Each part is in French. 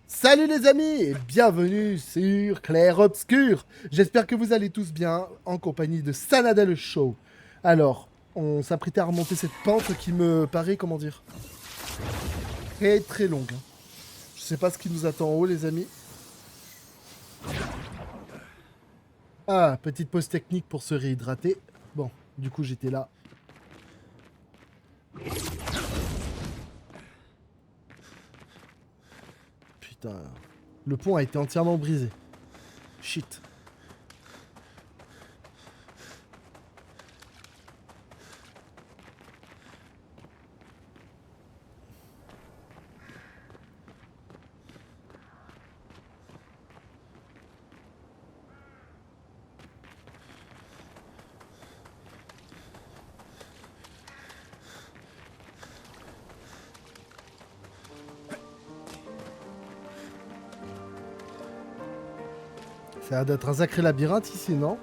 Salut les amis et bienvenue sur Clair Obscur. J'espère que vous allez tous bien en compagnie de Sanada le Show. Alors, on s'apprêtait à remonter cette pente qui me paraît, comment dire, très très longue. Je sais pas ce qui nous attend en haut les amis. Ah, petite pause technique pour se réhydrater. Bon, du coup j'étais là. Putain, le pont a été entièrement brisé. Shit. Ça a l'air d'être un sacré labyrinthe ici, non?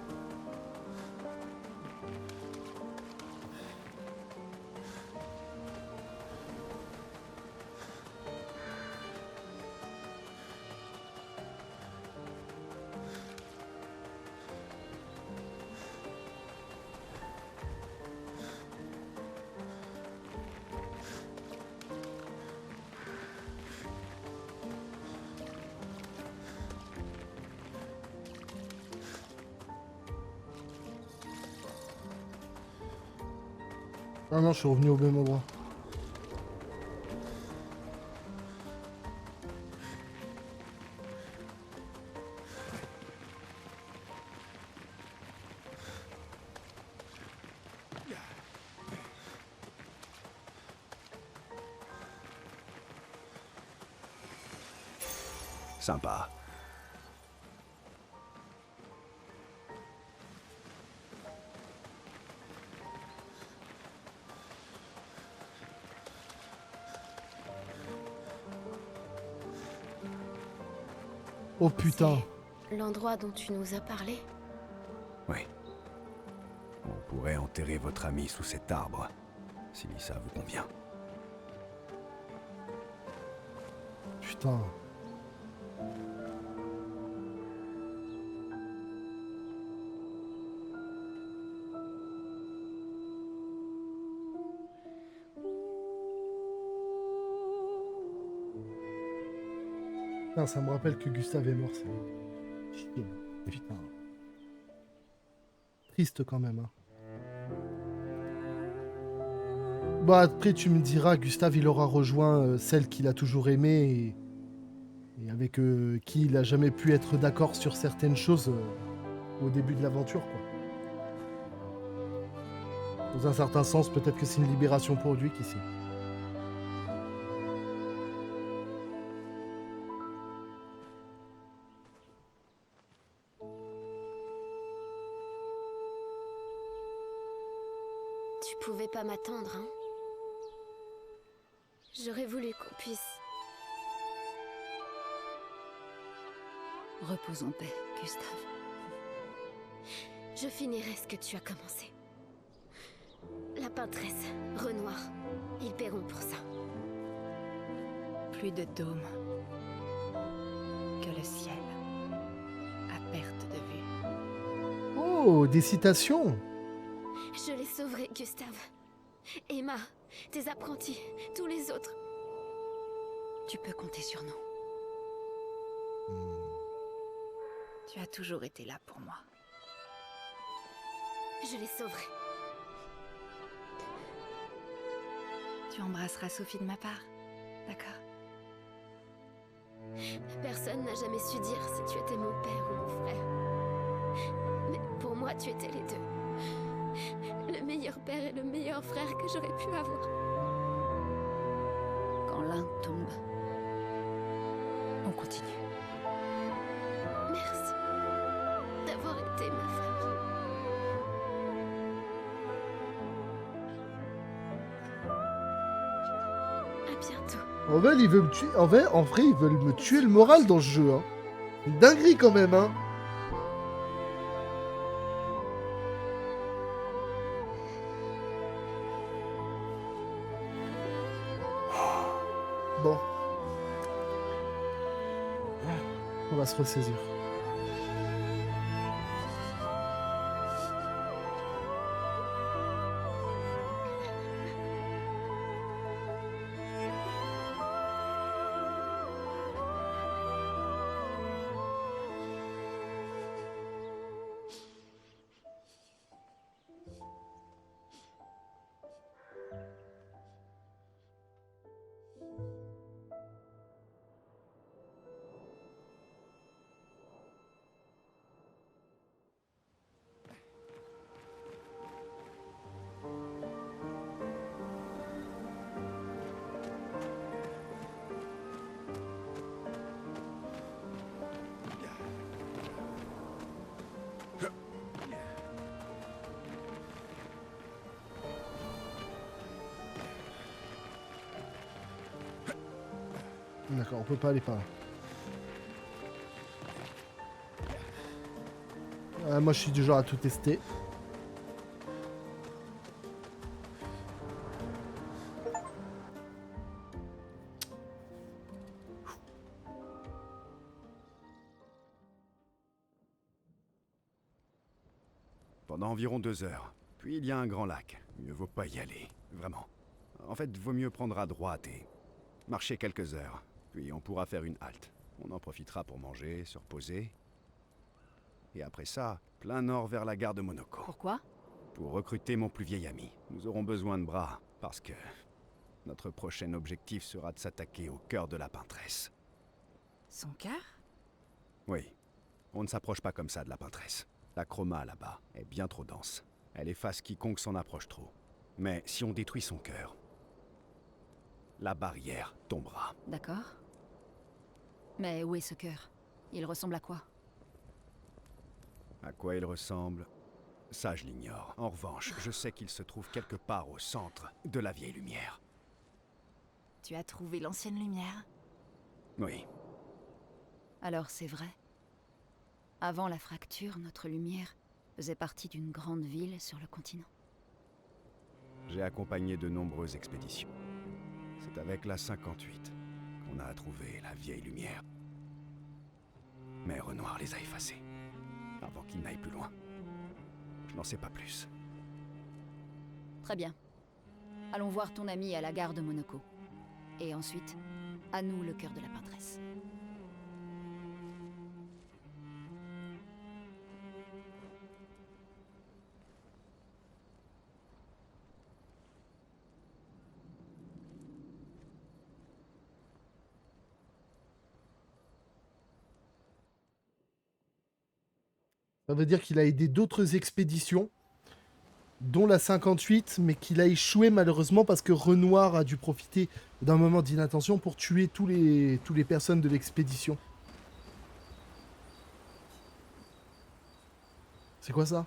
Ah non, je suis revenu au même endroit. Sympa. Oh putain. C'est l'endroit dont tu nous as parlé? Oui. On pourrait enterrer votre ami sous cet arbre, si ça vous convient. Putain. Putain, ça me rappelle que Gustave est mort, ça. Chier. Putain. Triste quand même, hein. Bon, après, tu me diras, Gustave, il aura rejoint celle qu'il a toujours aimée et avec qui il a jamais pu être d'accord sur certaines choses au début de l'aventure, quoi. Dans un certain sens, peut-être que c'est une libération pour lui, qui sait. Tu pouvais pas m'attendre, hein? J'aurais voulu qu'on puisse... Repose en paix, Gustave. Je finirai ce que tu as commencé. La peintresse, Renoir, ils paieront pour ça. Plus de dôme que le ciel, à perte de vue. Oh, des citations. Je les sauverai, Gustave. Emma, tes apprentis, tous les autres. Tu peux compter sur nous. Tu as toujours été là pour moi. Je les sauverai. Tu embrasseras Sophie de ma part, d'accord? Personne n'a jamais su dire si tu étais mon père ou mon frère. Mais pour moi, tu étais les deux. Le meilleur père et le meilleur frère que j'aurais pu avoir. Quand l'un tombe, on continue. Merci d'avoir été ma famille. À bientôt. En vrai, il veut me tuer. En vrai, ils veulent me tuer le moral dans ce jeu, hein. Une dinguerie quand même, hein. Bon. On va se ressaisir. D'accord, on peut pas aller par là. Moi je suis du genre à tout tester. Pendant environ 2 heures. Puis il y a un grand lac. Mieux vaut pas y aller. Vraiment. En fait, vaut mieux prendre à droite et marcher quelques heures. Puis on pourra faire une halte. On en profitera pour manger, se reposer. Et après ça, plein nord vers la gare de Monoko. Pourquoi? Pour recruter mon plus vieil ami. Nous aurons besoin de bras, parce que notre prochain objectif sera de s'attaquer au cœur de la peintresse. Son cœur? Oui. On ne s'approche pas comme ça de la peintresse. La chroma là-bas est bien trop dense. Elle efface quiconque s'en approche trop. Mais si on détruit son cœur, la barrière tombera. D'accord. Mais où est ce cœur? Il ressemble à quoi? À quoi il ressemble? Ça, je l'ignore. En revanche, je sais qu'il se trouve quelque part au centre de la vieille lumière. Tu as trouvé l'ancienne lumière? Oui. Alors c'est vrai. Avant la fracture, notre lumière faisait partie d'une grande ville sur le continent. J'ai accompagné de nombreuses expéditions. C'est avec la 58 qu'on a trouvé la vieille lumière. Mais Renoir les a effacés, avant qu'ils n'aillent plus loin. Je n'en sais pas plus. Très bien. Allons voir ton ami à la gare de Monoko. Et ensuite, à nous le cœur de la peintresse. Ça veut dire qu'il a aidé d'autres expéditions, dont la 58, mais qu'il a échoué malheureusement parce que Renoir a dû profiter d'un moment d'inattention pour tuer tous les personnes de l'expédition. C'est quoi ça?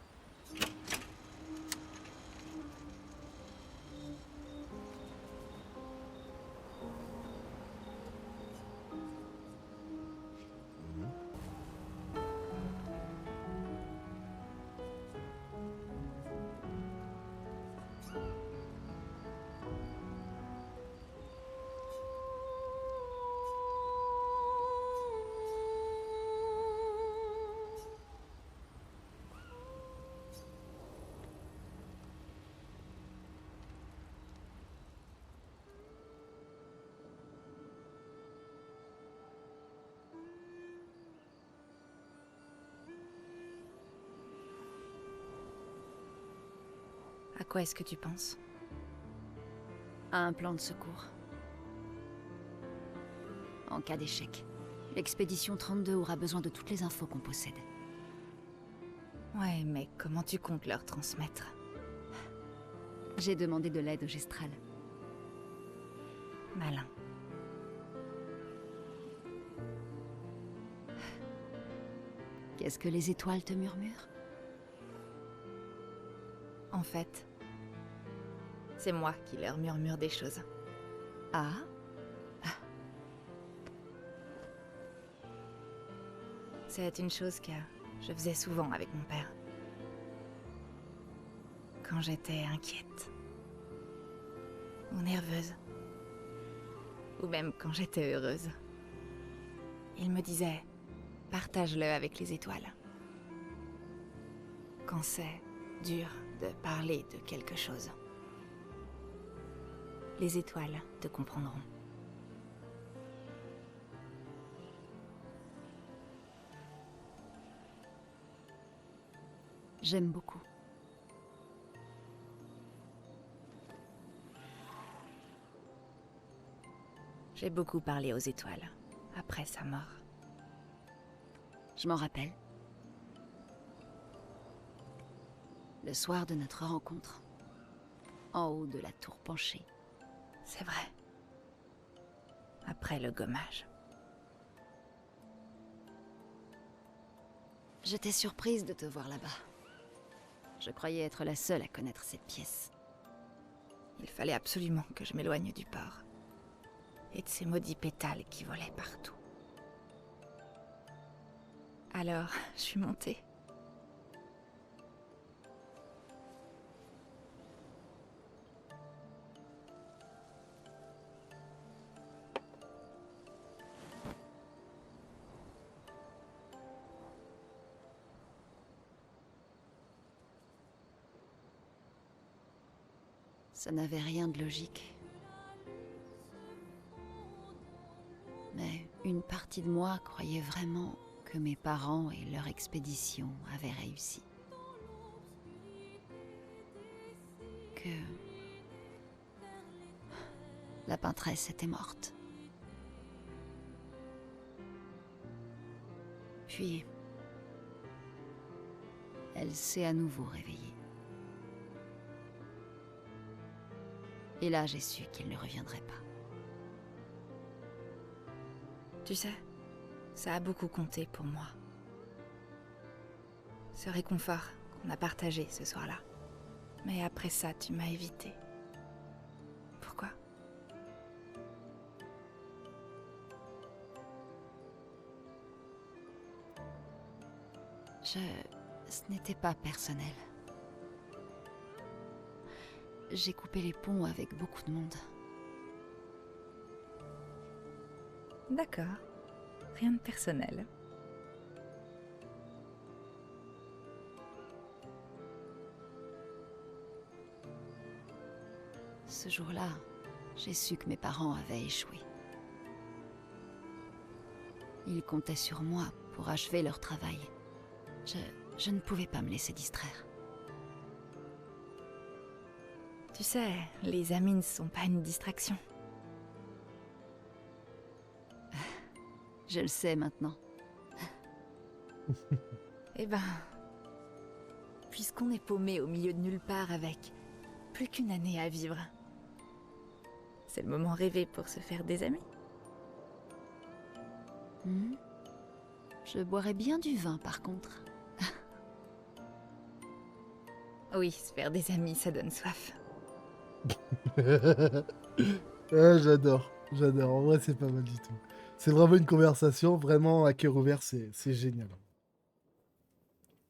À quoi est-ce que tu penses? À un plan de secours. En cas d'échec, l'expédition 32 aura besoin de toutes les infos qu'on possède. Ouais, mais comment tu comptes leur transmettre? J'ai demandé de l'aide au Gestral. Malin. Qu'est-ce que les étoiles te murmurent? En fait, c'est moi qui leur murmure des choses. Ah? C'est une chose que je faisais souvent avec mon père. Quand j'étais inquiète ou nerveuse. ou même quand j'étais heureuse. Il me disait, partage-le avec les étoiles. Quand c'est dur de parler de quelque chose, les étoiles te comprendront. J'aime beaucoup. J'ai beaucoup parlé aux étoiles, après sa mort. Je m'en rappelle. Le soir de notre rencontre, en haut de la tour penchée. C'est vrai. Après le gommage. J'étais surprise de te voir là-bas. Je croyais être la seule à connaître cette pièce. Il fallait absolument que je m'éloigne du port. Et de ces maudits pétales qui volaient partout. Alors, je suis montée. Ça n'avait rien de logique. Mais une partie de moi croyait vraiment que mes parents et leur expédition avaient réussi. Que la peintresse était morte. Puis, elle s'est à nouveau réveillée. Et là, j'ai su qu'il ne reviendrait pas. Tu sais, ça a beaucoup compté pour moi. Ce réconfort qu'on a partagé ce soir-là. Mais après ça, tu m'as évité. Pourquoi? Ce n'était pas personnel. J'ai coupé les ponts avec beaucoup de monde. D'accord. Rien de personnel. Ce jour-là, j'ai su que mes parents avaient échoué. Ils comptaient sur moi pour achever leur travail. Je ne pouvais pas me laisser distraire. Tu sais, les amis ne sont pas une distraction. Je le sais maintenant. Eh ben... Puisqu'on est paumé au milieu de nulle part avec plus qu'une année à vivre, c'est le moment rêvé pour se faire des amis. Je boirais bien du vin, par contre. Oui, se faire des amis, ça donne soif. Ah, j'adore, j'adore. En vrai, c'est pas mal du tout. C'est vraiment une conversation, vraiment à cœur ouvert, c'est génial.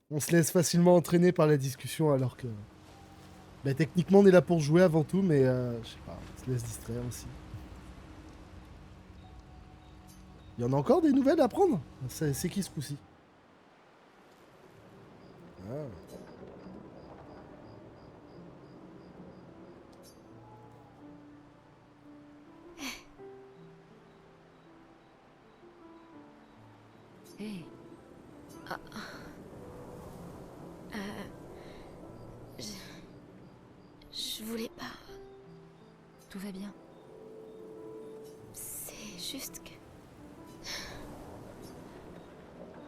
On se laisse facilement entraîner par la discussion alors que... Bah, techniquement, on est là pour jouer avant tout, mais je sais pas, on se laisse distraire aussi. Il y en a encore des nouvelles à prendre? C'est qui ce coup-ci? Ah. Hé, Je voulais pas. tout va bien? C'est juste que...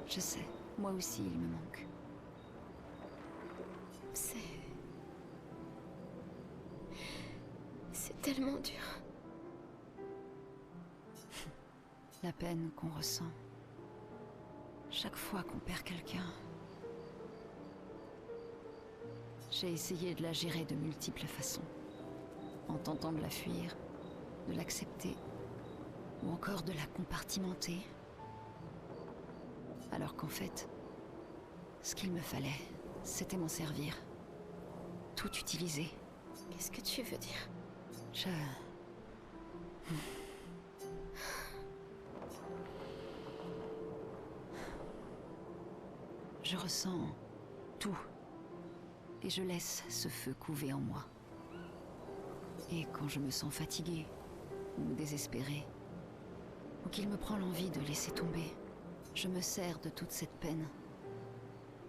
Je sais, moi aussi, il me manque. C'est tellement dur. La peine qu'on ressent chaque fois qu'on perd quelqu'un. J'ai essayé de la gérer de multiples façons, en tentant de la fuir, de l'accepter, ou encore de la compartimenter. Alors qu'en fait, ce qu'il me fallait, c'était m'en servir. Tout utiliser. Qu'est-ce que tu veux dire? Je ressens tout. Et je laisse ce feu couver en moi. Et quand je me sens fatiguée, ou désespérée, ou qu'il me prend l'envie de laisser tomber, je me sers de toute cette peine.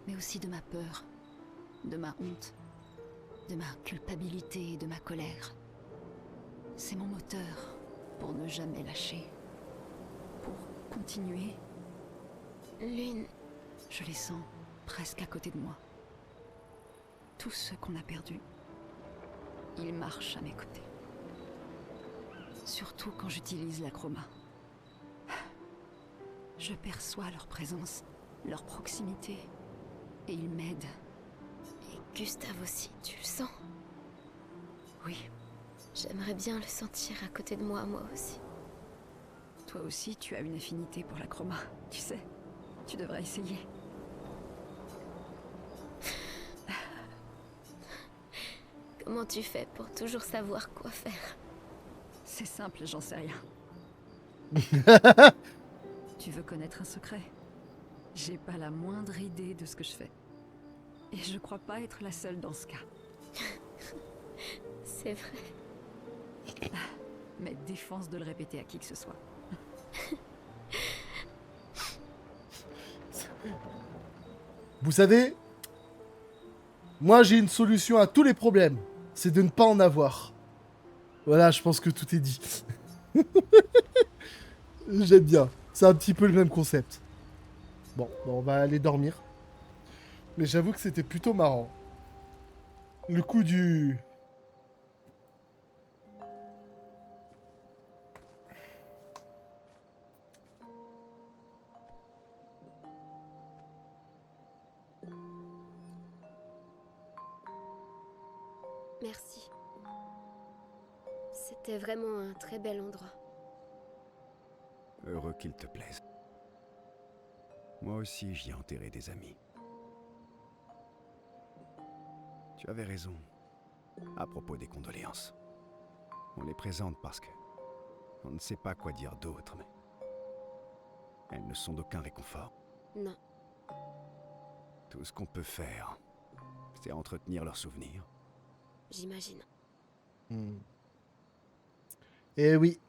Mais aussi de ma peur, de ma honte, de ma culpabilité et de ma colère. C'est mon moteur pour ne jamais lâcher. Pour continuer. Lune, Je les sens presque à côté de moi. Tous ceux qu'on a perdus, ils marchent à mes côtés. Surtout quand j'utilise la chroma. Je perçois leur présence, leur proximité, et ils m'aident. et Gustave aussi, tu le sens? Oui, J'aimerais bien le sentir à côté de moi aussi. toi aussi tu as une affinité pour la chroma, tu sais. Tu devrais essayer. Comment tu fais pour toujours savoir quoi faire? C'est simple, j'en sais rien. Tu veux connaître un secret? J'ai pas la moindre idée de ce que je fais. Et je crois pas être la seule dans ce cas. C'est vrai. Mais défense de le répéter à qui que ce soit. Vous savez, moi j'ai une solution à tous les problèmes. C'est de ne pas en avoir. Voilà, je pense que tout est dit. J'aime bien. C'est un petit peu le même concept. Bon, on va aller dormir. Mais j'avoue que c'était plutôt marrant. Le coup du... Merci. C'était vraiment un très bel endroit. Heureux qu'il te plaise. Moi aussi, j'y ai enterré des amis. Tu avais raison. À propos des condoléances. On les présente parce que... on ne sait pas quoi dire d'autre, mais... elles ne sont d'aucun réconfort. Non, Tout ce qu'on peut faire, c'est entretenir leurs souvenirs. j'imagine. Eh oui.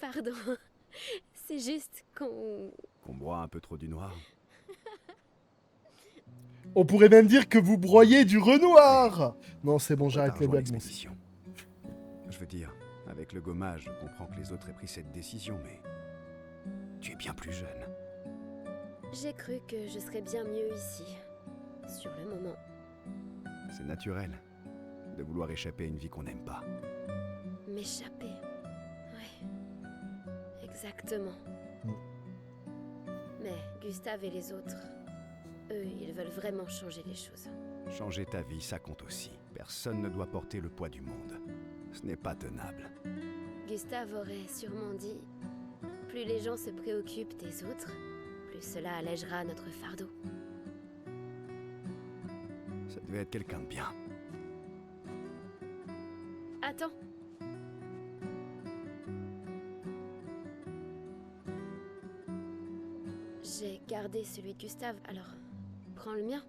Pardon. C'est juste qu'on... Qu'on boit un peu trop du noir. On pourrait même dire que vous broyez du Renoir. Non, c'est bon, Pourquoi j'arrête t'as les rejoint blagues. Mon l'expédition? Je veux dire, avec le gommage, je comprends que les autres aient pris cette décision, mais... tu es bien plus jeune. J'ai cru que je serais bien mieux ici. Sur le moment. C'est naturel de vouloir échapper à une vie qu'on n'aime pas. M'échapper. Ouais. Exactement. Mais Gustave et les autres, eux, ils veulent vraiment changer les choses. Changer ta vie, ça compte aussi. Personne ne doit porter le poids du monde. Ce n'est pas tenable. Gustave aurait sûrement dit, plus les gens se préoccupent des autres, plus cela allègera notre fardeau. Ça devait être quelqu'un de bien. Attends. J'ai gardé celui de Gustave, alors prends le mien.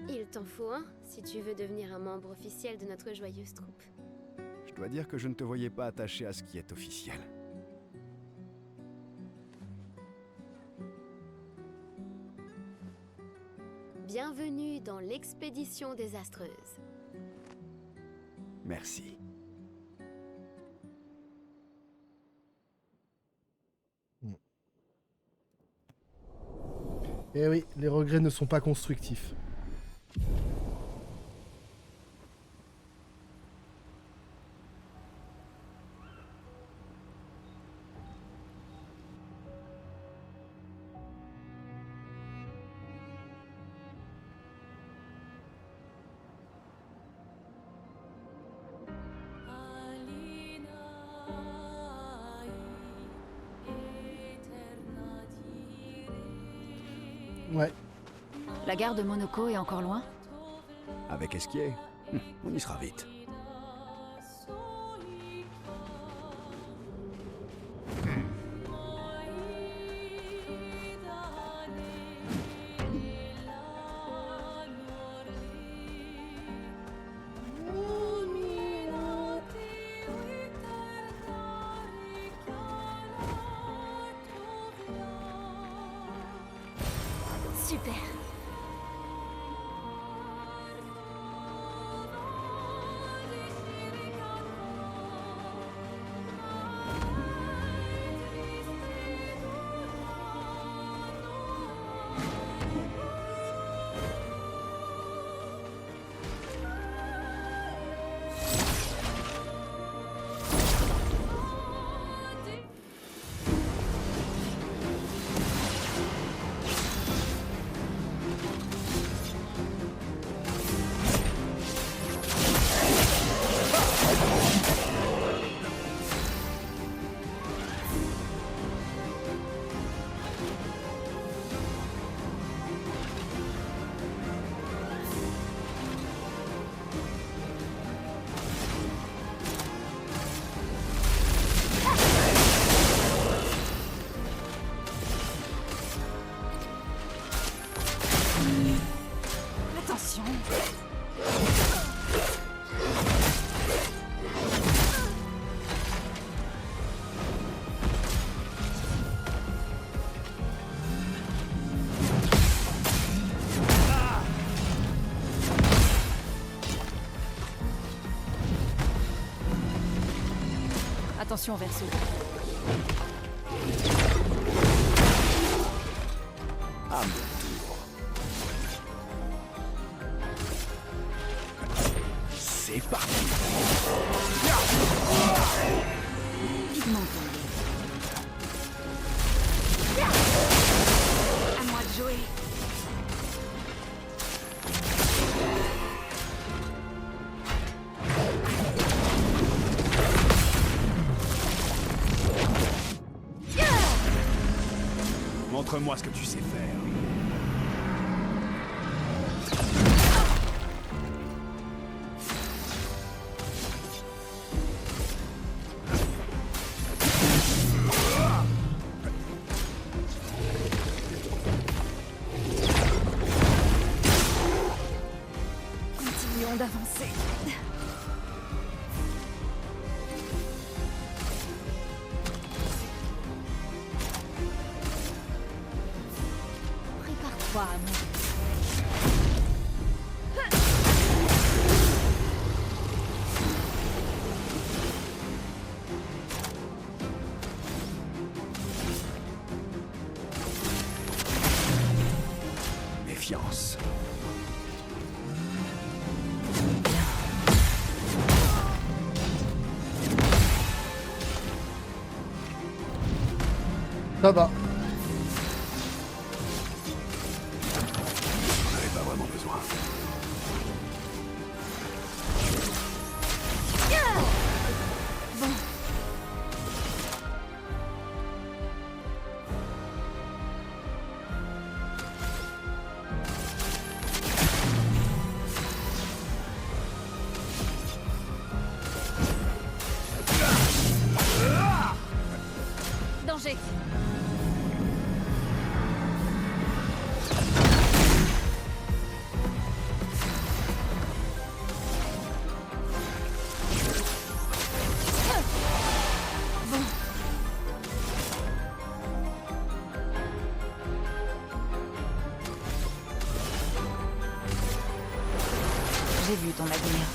Il t'en faut un si tu veux devenir un membre officiel de notre joyeuse troupe. Je dois dire que je ne te voyais pas attaché à ce qui est officiel. Bienvenue dans l'expédition désastreuse. Merci. Eh oui, les regrets ne sont pas constructifs. Ouais. La gare de Monoko est encore loin? Avec Esquier, on y sera vite. Super. Attention. Attention, Verso. À mon tour. C'est parti. Vivement tombé. À moi de jouer. Montre-moi ce que tu sais faire. Continuons d'avancer. Prépare-toi à mourir. Méfiance. Ça va. J'en avais pas vraiment besoin. Danger. J'ai vu ton avenir.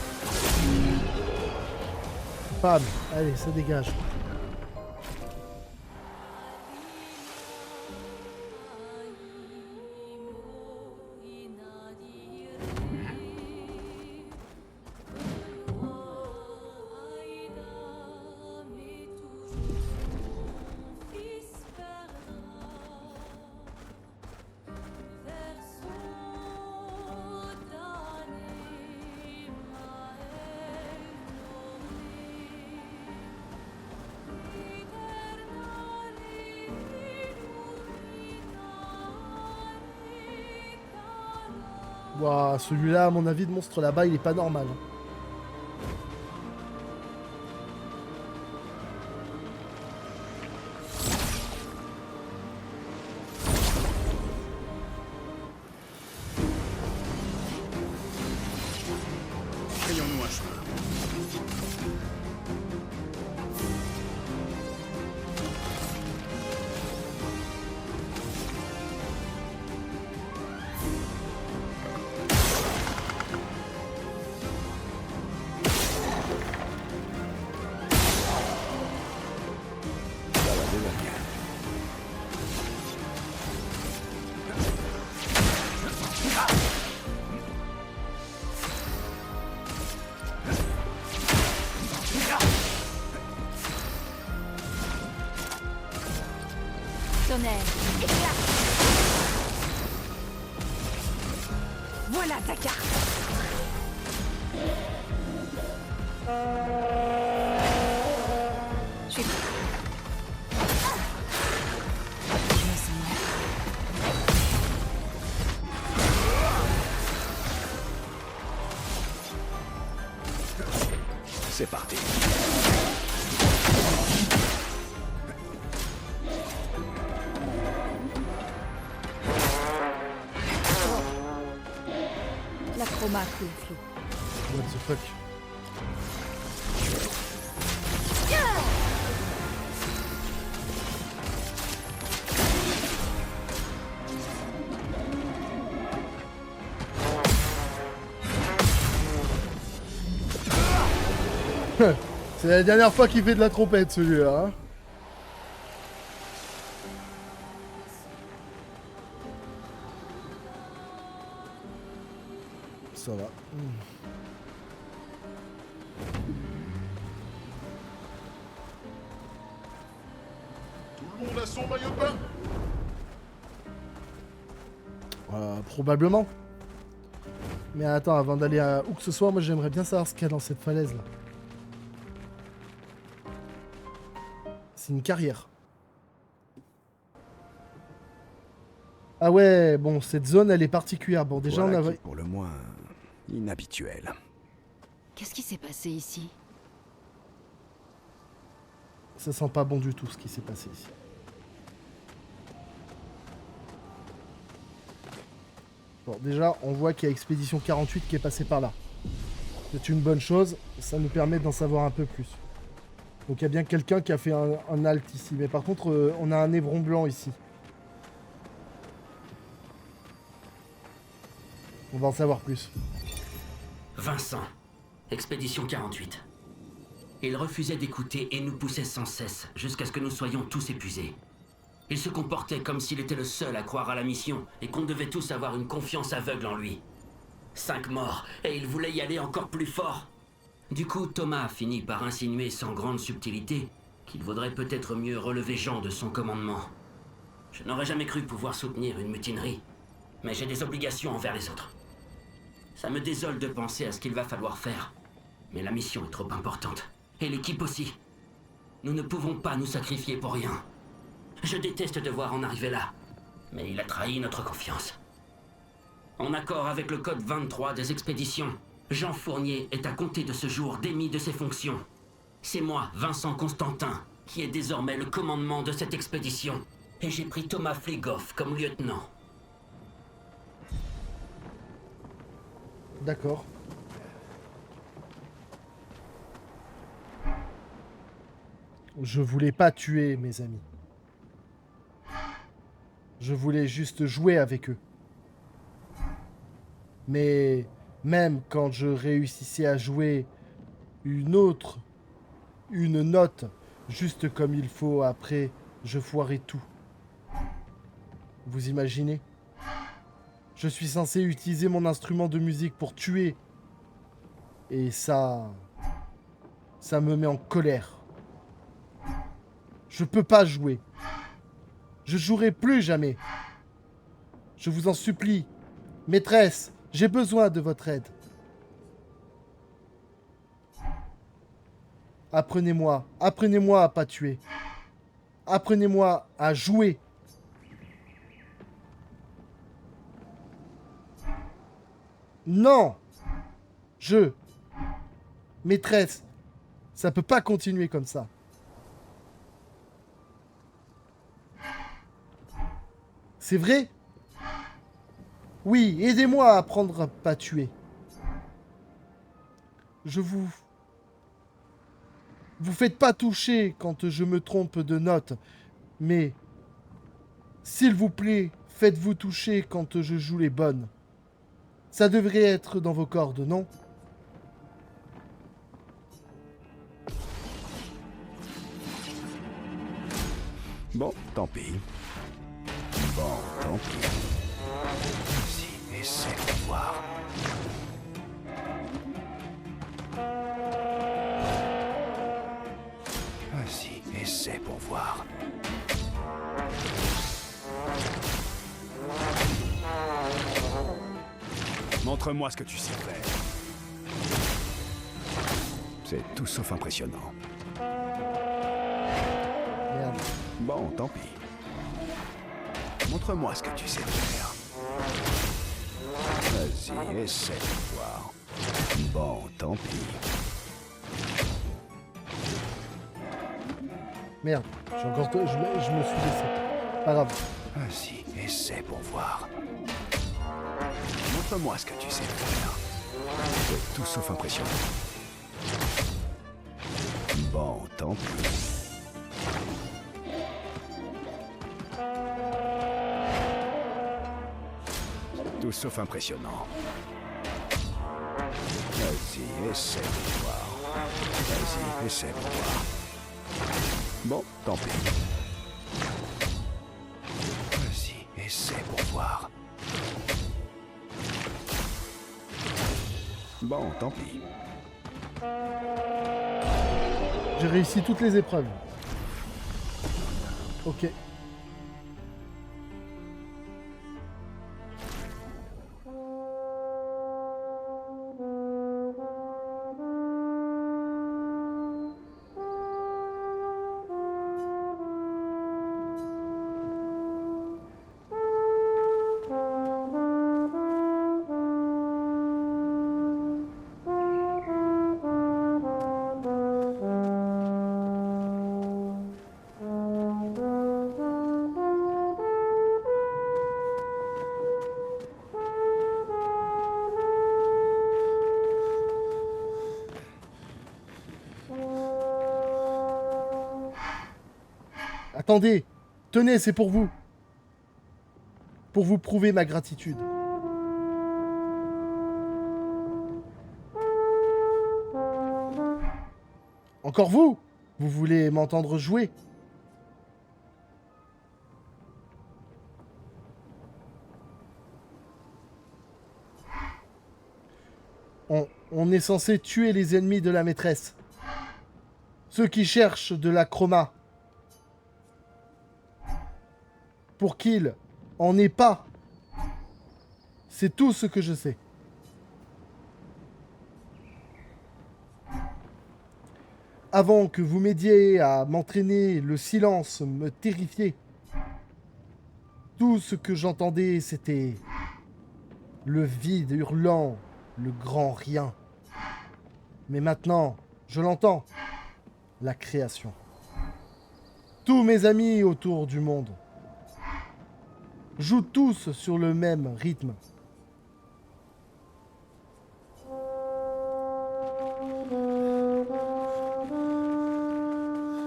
Bam. Allez, ça dégage. Ouah, celui-là, à mon avis, de monstre là-bas, il est pas normal. Frayons-nous un chemin. Voilà ta carte. Je suis prêt. Je me sens mal. C'est parti. La chroma a pris le flou. What the fuck. C'est la dernière fois qu'il fait de la trompette celui-là. Hein. Ça va. Tout le monde a son maillot de bain? Probablement. Mais attends, avant d'aller à où que ce soit, moi j'aimerais bien savoir ce qu'il y a dans cette falaise là. C'est une carrière. Ah ouais, bon, cette zone elle est particulière. Bon, déjà Voilà on a... qui est pour le moins inhabituel. Qu'est-ce qui s'est passé ici? Ça sent pas bon du tout ce qui s'est passé ici. Bon, déjà, on voit qu'il y a Expédition 48 qui est passée par là. C'est une bonne chose, ça nous permet d'en savoir un peu plus. Donc il y a bien quelqu'un qui a fait un halt ici. Mais par contre, on a un évron blanc ici. On va en savoir plus. Vincent, Expédition 48. Il refusait d'écouter et nous poussait sans cesse, jusqu'à ce que nous soyons tous épuisés. Il se comportait comme s'il était le seul à croire à la mission, et qu'on devait tous avoir une confiance aveugle en lui. 5 morts, et il voulait y aller encore plus fort. Du coup, Thomas a fini par insinuer sans grande subtilité qu'il vaudrait peut-être mieux relever Jean de son commandement. Je n'aurais jamais cru pouvoir soutenir une mutinerie, mais j'ai des obligations envers les autres. Ça me désole de penser à ce qu'il va falloir faire, mais la mission est trop importante. Et l'équipe aussi. Nous ne pouvons pas nous sacrifier pour rien. Je déteste devoir en arriver là, mais il a trahi notre confiance. En accord avec le code 23 des expéditions, Jean Fournier est à compter de ce jour démis de ses fonctions. C'est moi, Vincent Constantin, qui ai désormais le commandement de cette expédition. Et j'ai pris Thomas Flegoff comme lieutenant. D'accord. Je voulais pas tuer mes amis. Je voulais juste jouer avec eux. Mais même quand je réussissais à jouer une note, juste comme il faut, après, je foirais tout. Vous imaginez? Je suis censé utiliser mon instrument de musique pour tuer. Et ça me met en colère. Je peux pas jouer. Je jouerai plus jamais. Je vous en supplie. Maîtresse, j'ai besoin de votre aide. Apprenez-moi à pas tuer. Apprenez-moi à jouer. Non! Maîtresse, ça peut pas continuer comme ça. C'est vrai? Oui, aidez-moi à apprendre à pas tuer. Vous faites pas toucher quand je me trompe de note, mais s'il vous plaît, faites-vous toucher quand je joue les bonnes. Ça devrait être dans vos cordes, non? Bon, tant pis. Bon, tant pis. Si, essaie de voir. Vas-y, essaie pour voir. Montre-moi ce que tu sais faire. C'est tout sauf impressionnant. Merde. Bon, tant pis. Montre-moi ce que tu sais faire. Vas-y, essaie de voir. Bon, tant pis. Merde. J'ai encore... je me suis laissé. Pas grave. Vas-y, essaie pour voir. Montre-moi ce que tu sais faire. C'est tout sauf impressionnant. Bon, tant pis. Tout sauf impressionnant. Vas-y, essaie de voir. Vas-y, essaie de voir. Bon, tant pis. Vas-y, essaie pour voir. Bon, tant pis. J'ai réussi toutes les épreuves. Ok. Attendez, tenez, c'est pour vous. Pour vous prouver ma gratitude. Encore vous? Vous voulez m'entendre jouer? On est censé tuer les ennemis de la maîtresse. Ceux qui cherchent de la chroma. Pour qu'il en ait pas. C'est tout ce que je sais. Avant que vous m'aidiez à m'entraîner, le silence me terrifiait. Tout ce que j'entendais, c'était le vide hurlant, le grand rien. Mais maintenant, je l'entends. La création. Tous mes amis autour du monde jouent tous sur le même rythme.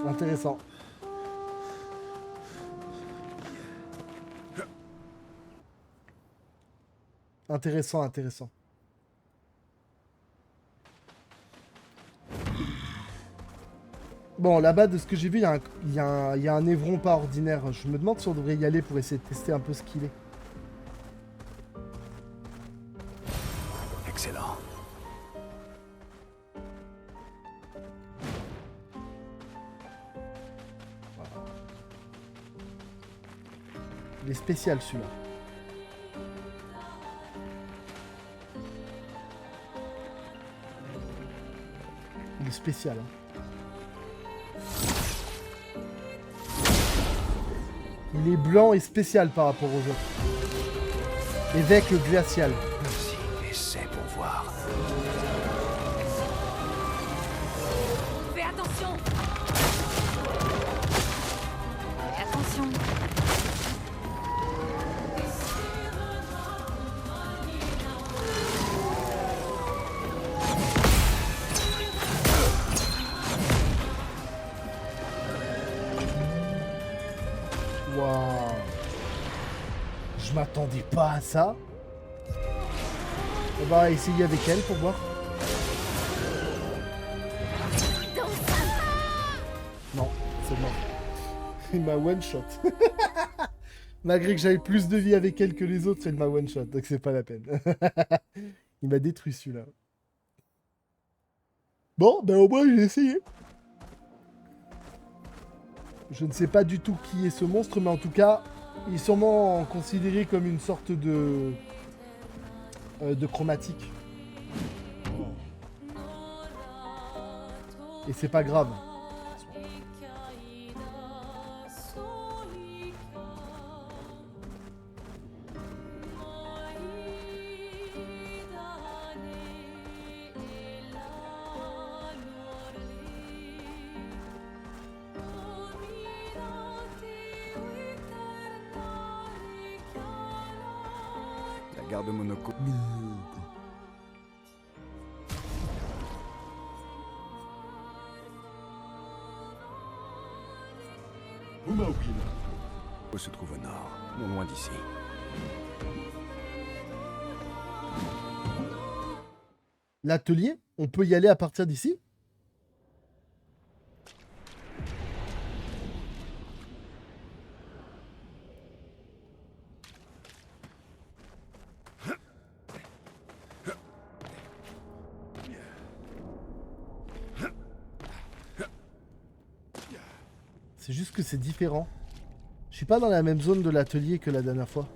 Intéressant. Intéressant, intéressant. Bon, là-bas, de ce que j'ai vu, il y a un évron pas ordinaire. Je me demande si on devrait y aller pour essayer de tester un peu ce qu'il est. Excellent. Il est spécial, celui-là. Il est spécial, hein. Il est blanc et spécial par rapport aux autres. Évêque glacial. Vas-y, essaie pour voir. Fais attention! Fais attention! Waouh. Je m'attendais pas à ça. On va essayer avec elle pour voir. Non, c'est mort. Il m'a one shot. Malgré que j'avais plus de vie avec elle que les autres, elle m'a one shot, donc c'est pas la peine. Il m'a détruit celui-là. Bon, ben au moins j'ai essayé. Je ne sais pas du tout qui est ce monstre, mais en tout cas, il est sûrement considéré comme une sorte de de chromatique. Et c'est pas grave. La garde Monoko. Umawil. Se trouve au nord, non loin d'ici. L'atelier, on peut y aller à partir d'ici? C'est juste que c'est différent. Je suis pas dans la même zone de l'atelier que la dernière fois.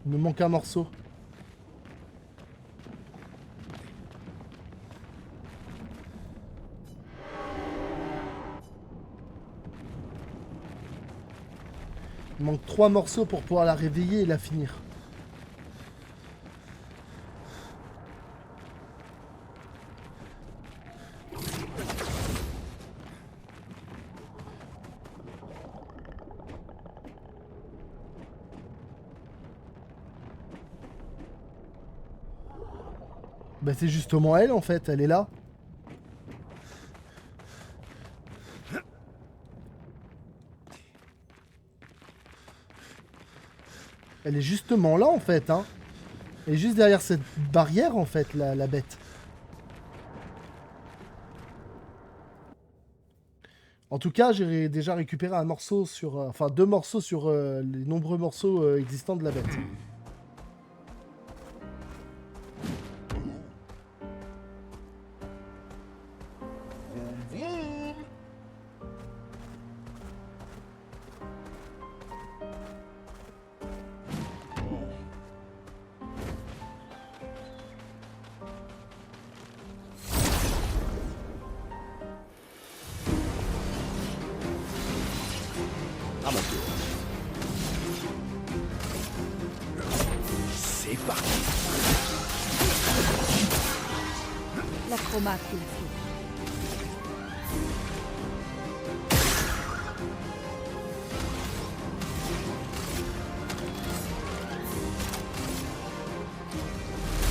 Il me manque un morceau. Il manque 3 morceaux pour pouvoir la réveiller et la finir. Bah c'est justement elle en fait, elle est là. Elle est justement là en fait, hein. Elle est juste derrière cette barrière en fait, la bête. En tout cas, j'ai déjà récupéré un morceau sur... enfin, 2 morceaux sur les nombreux morceaux existants de la bête. À mon tour. C'est parti. La chroma coule flou.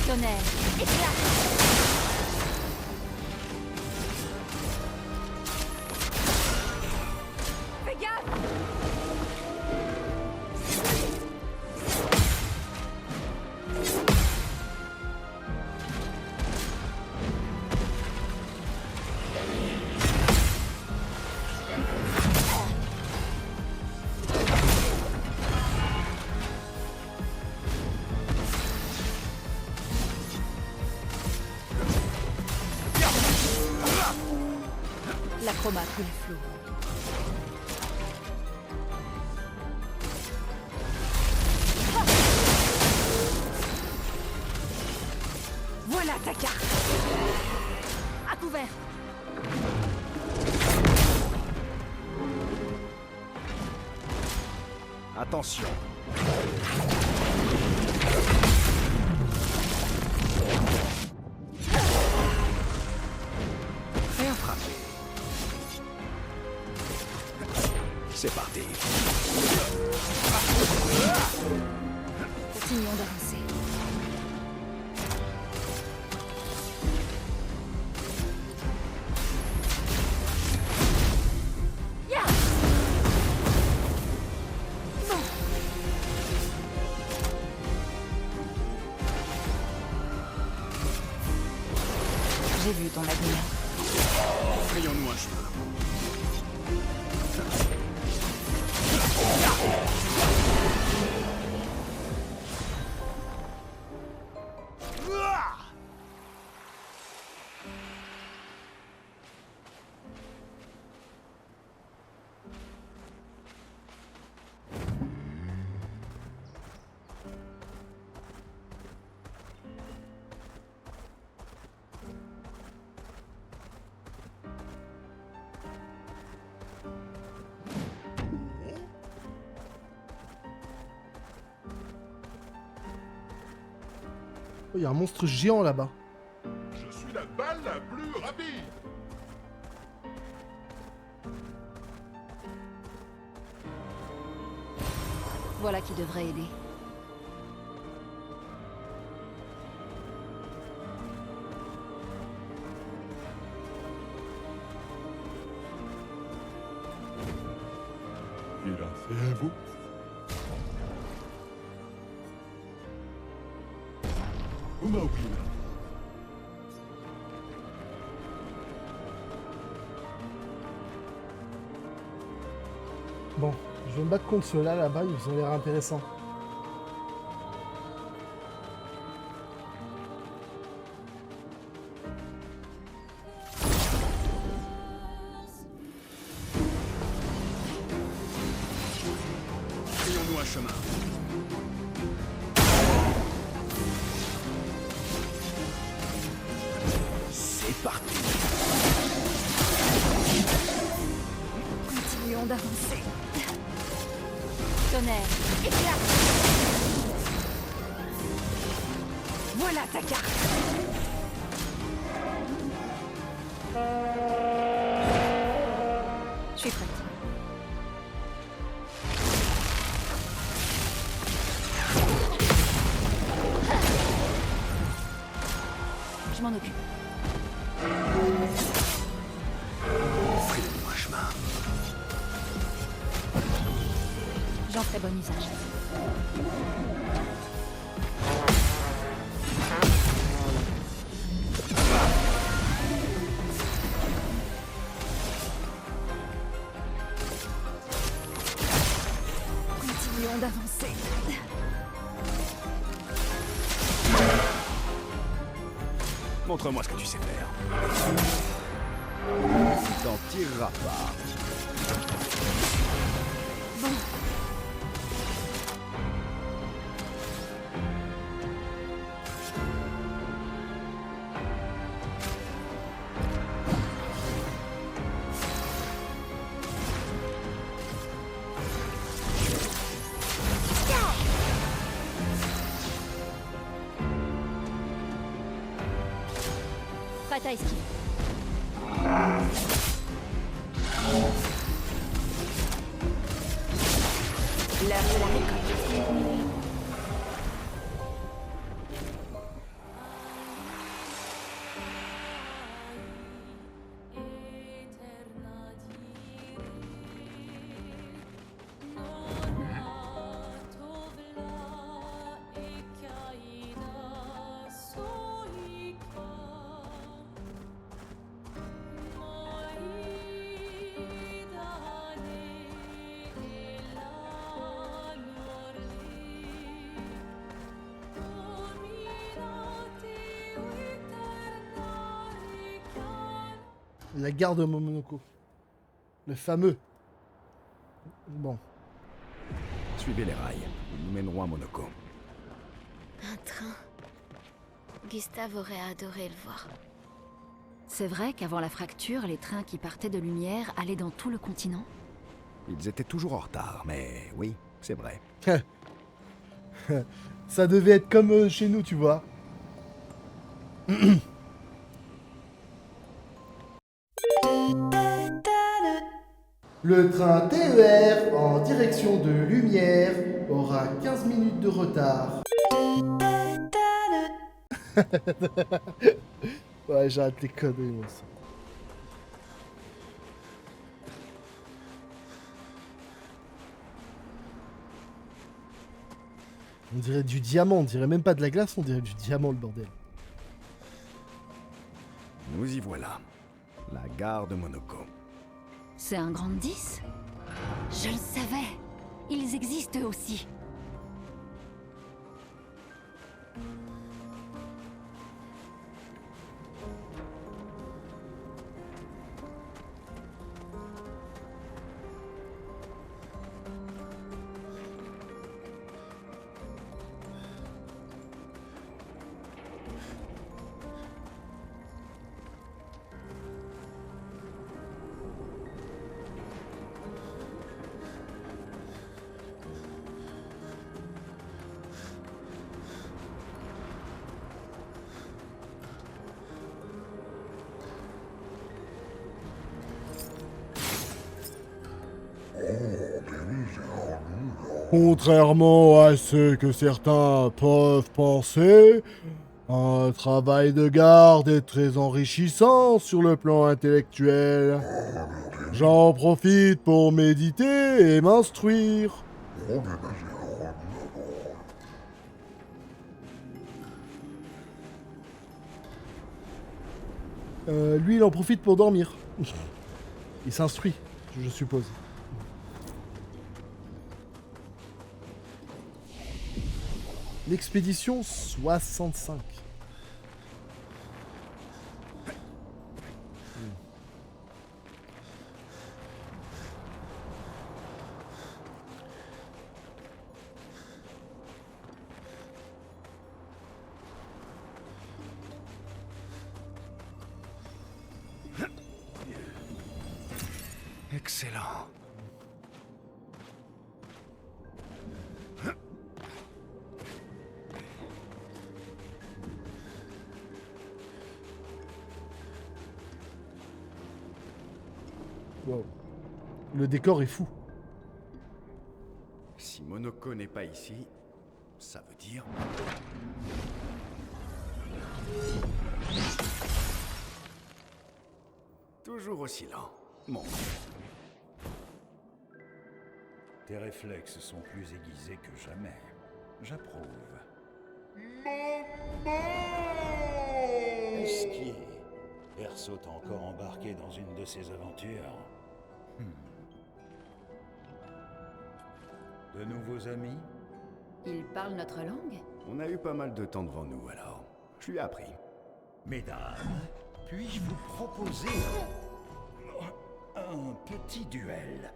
Tonnerre, éclat. trauma coule à flot. Voilà ta carte. À couvert. Attention. Bien frappé. C'est parti. Continuons d'avancer. J'ai vu ton avenir. Frayons-nous un chemin. Oh, il y a un monstre géant là-bas. Je suis la balle la plus rapide. Voilà qui devrait aider. Gracias a vous. Uma opina. Bon, je vais me battre contre ceux-là là-bas, ils ont l'air intéressants. Frayons-nous un chemin. C'est parti. Continuons d'avancer. Tonnerre, éclat. Voilà ta carte. Je suis prête. Je m'en occupe. Frayons-nous un chemin. J'en ferai bon usage. Continuons d'avancer. Montre-moi ce que tu sais faire. Tu t'en tireras pas. Bon. Prête à esquiver. L'heure de la récolte. La gare de Momonoko. Le fameux. Bon. Suivez les rails. Ils nous mèneront à Monaco. Un train. Gustave aurait adoré le voir. C'est vrai qu'avant la fracture, les trains qui partaient de Lumière allaient dans tout le continent? Ils étaient toujours en retard, mais oui, c'est vrai. Ça devait être comme chez nous, tu vois. Le train TER en direction de Lumière aura 15 minutes de retard. Ouais, j'arrête les conneries, moi. Ça. On dirait du diamant, on dirait même pas de la glace, on dirait du diamant, le bordel. Nous y voilà. La gare de Monaco. C'est un grand 10? Je le savais. Ils existent eux aussi. Contrairement à ce que certains peuvent penser, un travail de garde est très enrichissant sur le plan intellectuel. J'en profite pour méditer et m'instruire. Lui, il en profite pour dormir. Il s'instruit, je suppose. L'expédition 65. Excellent. Wow. Le décor est fou. Si Monaco n'est pas ici, ça veut dire... Toujours aussi lent. Bon. Tes réflexes sont plus aiguisés que jamais. J'approuve. Est-ce qui est Erso t'a encore embarqué dans une de ses aventures? De nouveaux amis? Ils parlent notre langue? On a eu pas mal de temps devant nous, alors. Je lui ai appris. Mesdames, puis-je vous proposer un petit duel?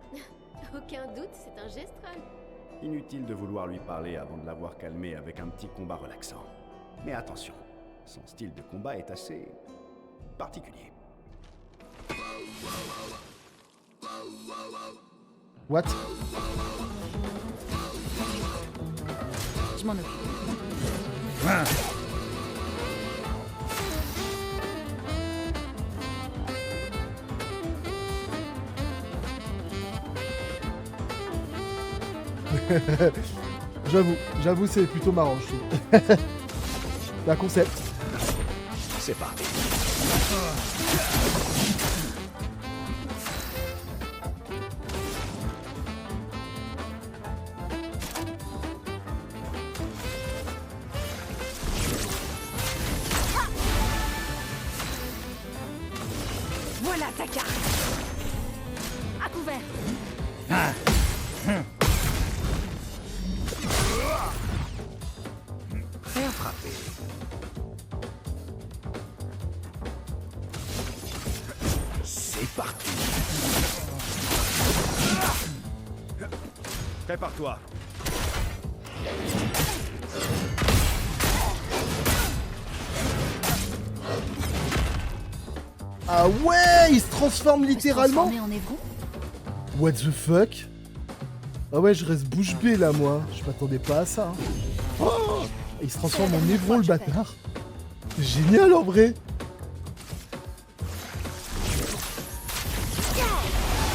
Aucun doute, c'est un gestrol. Inutile de vouloir lui parler avant de l'avoir calmé avec un petit combat relaxant. Mais attention, son style de combat est assez... particulier. What? Je m'en occupe. J'avoue, c'est plutôt marrant, je trouve. C'est un concept. C'est parti. Voilà ta carte. À couvert. Bien frappé. C'est parti. Prépare-toi. Ah ouais, il se transforme littéralement. Transformé en Évron? What the fuck? Ah ouais, je reste bouche bée là, moi. Je m'attendais pas à ça. Hein. Oh, il se transforme en Évron, le bâtard. C'est génial en vrai.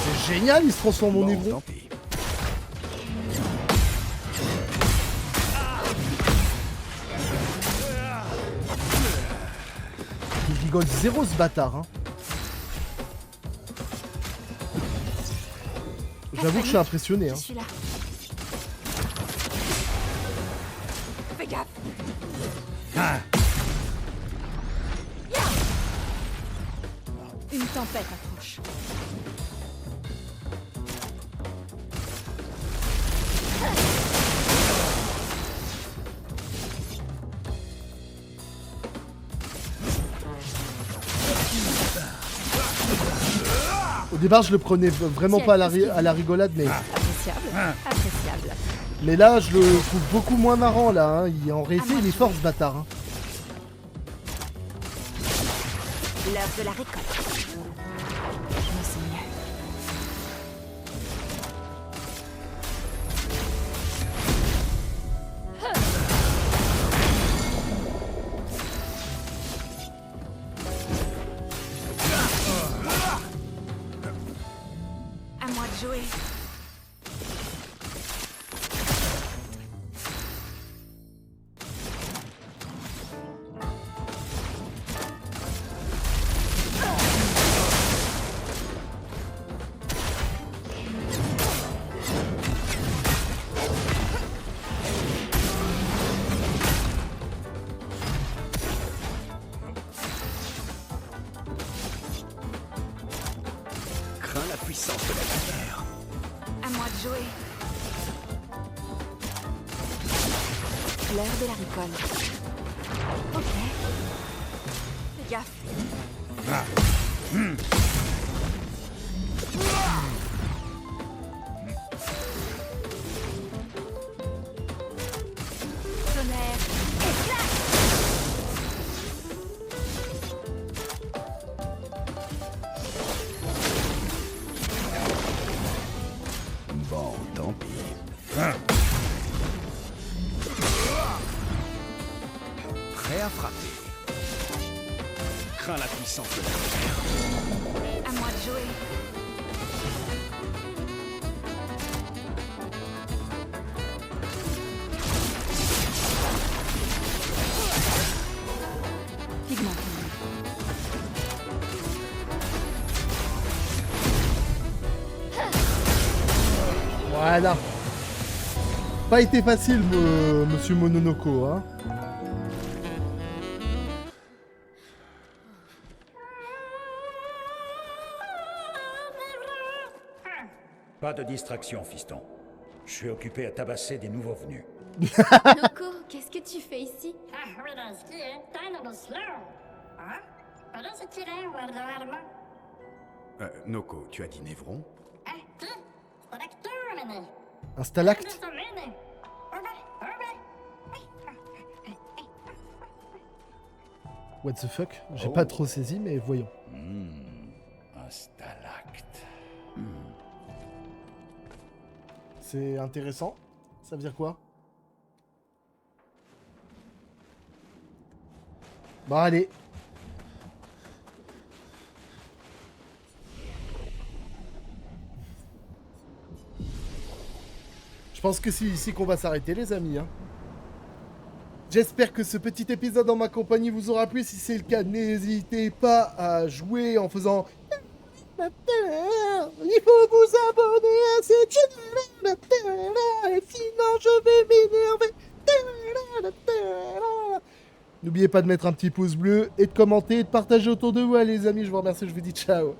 C'est génial, il se transforme en Bon, Évron. tant pis. Il rigole zéro ce bâtard. Hein. J'avoue que je suis impressionné. Hein. Je suis là. Fais gaffe. Une tempête approche. Au départ, je le prenais vraiment pas à la rigolade, mais... Appréciable. Appréciable. Mais là, je le trouve beaucoup moins marrant, là. Hein. En réalité, il est fort, ce bâtard. Hein. L'heure de la récolte. Je me sens mieux. À moi de jouer. Crains la puissance de la lumière. À moi de jouer. L'heure de la récolte. Ok. Fais gaffe. Tonnerre. Éclate. Bon, tant pis. Prêt à frapper. Crains la puissance de la lumière. À moi de jouer. Pigment. Voilà. Pas été facile, monsieur Mononoko, hein. Pas de distraction, fiston. Je suis occupé à tabasser des nouveaux venus. Noko, qu'est-ce que tu fais ici? Noko, tu as dit Névron? Un stalacte. What the fuck? J'ai pas trop saisi, mais voyons. Un stalacte. C'est intéressant. Ça veut dire quoi? Bon, allez. Je pense que c'est ici qu'on va s'arrêter, les amis. Hein. J'espère que ce petit épisode en ma compagnie vous aura plu. Si c'est le cas, n'hésitez pas à jouer en faisant... Il faut vous abonner à cette chaîne. Sinon, je vais m'énerver. N'oubliez pas de mettre un petit pouce bleu et de commenter et de partager autour de vous, les amis. Je vous remercie, je vous dis ciao.